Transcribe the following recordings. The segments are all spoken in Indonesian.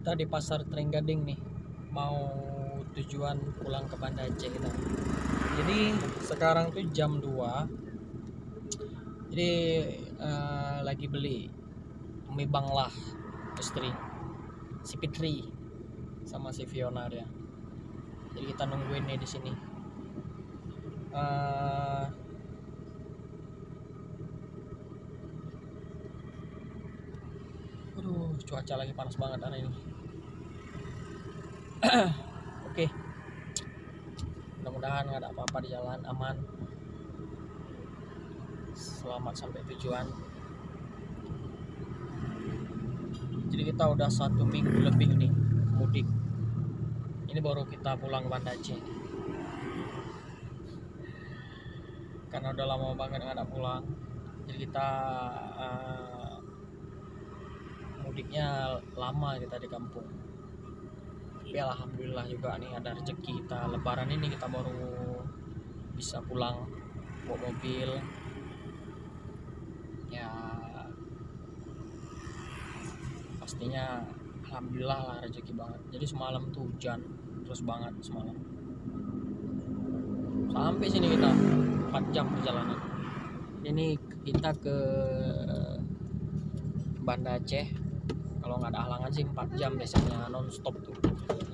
Kita di Pasar Trenggading nih, mau tujuan pulang ke Banda Aceh kita. Jadi sekarang tuh jam 2. Jadi lagi beli mie banglah istri si Fitri sama si Fiona dia. Jadi kita nungguin nih di sini. Aduh, cuaca lagi panas banget hari ini. Oke. Mudah-mudahan nggak ada apa-apa di jalan, aman. Selamat sampai tujuan. Jadi kita udah 1 minggu lebih nih mudik. Ini baru kita pulang ke Banda Aceh. Karena udah lama banget nggak ada pulang. Jadi kita mudiknya lama kita di kampung. Tapi alhamdulillah juga nih ada rezeki kita. Lebaran ini kita baru bisa pulang bawa mobil. Ya pastinya alhamdulillah lah, rezeki banget. Jadi semalam tuh hujan terus banget semalam. Sampai sini kita 4 jam perjalanan. Ini kita ke Banda Aceh. Kalau nggak ada halangan sih 4 jam biasanya non stop tuh.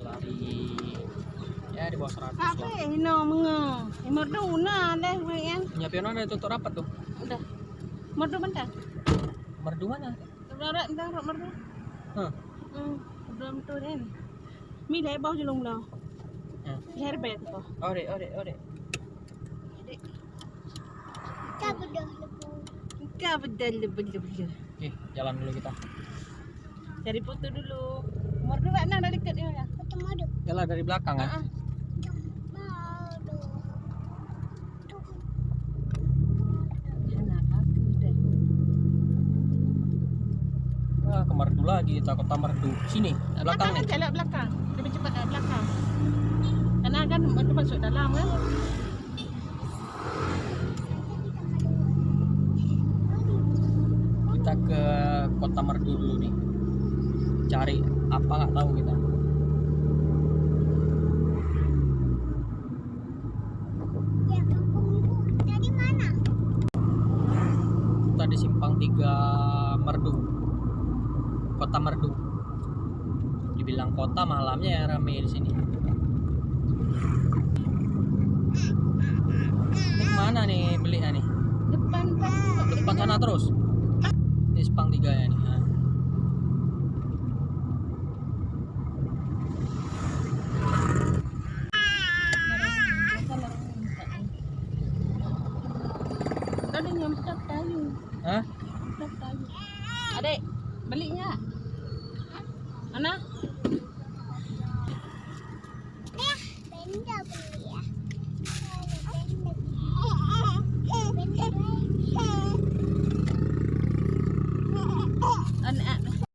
Lari ya di bawah 100 lah. No menga. Merdu na deh kan. Punya Fiona ada tutup rapat tuh. Udah. Merdu bentar. Merdu mana? Bentar merdu. Belum tu kan. Mi dah bawah julung dah. Leher bet tu. Ore. Ka betul. Oke, jalan dulu kita. Cari foto dulu. Merdu mana dah dekat dia ya? Foto merdu. Jalan dari belakang kan? Ke Merdu lagi, kita kota Merdu. Sini, belakang nih. Jalan belakang. Lebih cepat belakang. Karena kan itu masuk dalam kan. Kita ke kota Merdu dulu nih. Cari apa nggak tahu kita. Dari mana? Kita di Simpang 3 Merdu. Kota Merdu. Dibilang kota, malamnya ya rame di sini. Ini kemana nih belinya nih? Depan sana terus. Di Simpang 3 ya nih. Nah. Ada nyemprot kayu. Hah? Nyemprot kayu. Adek, belinya. Mana?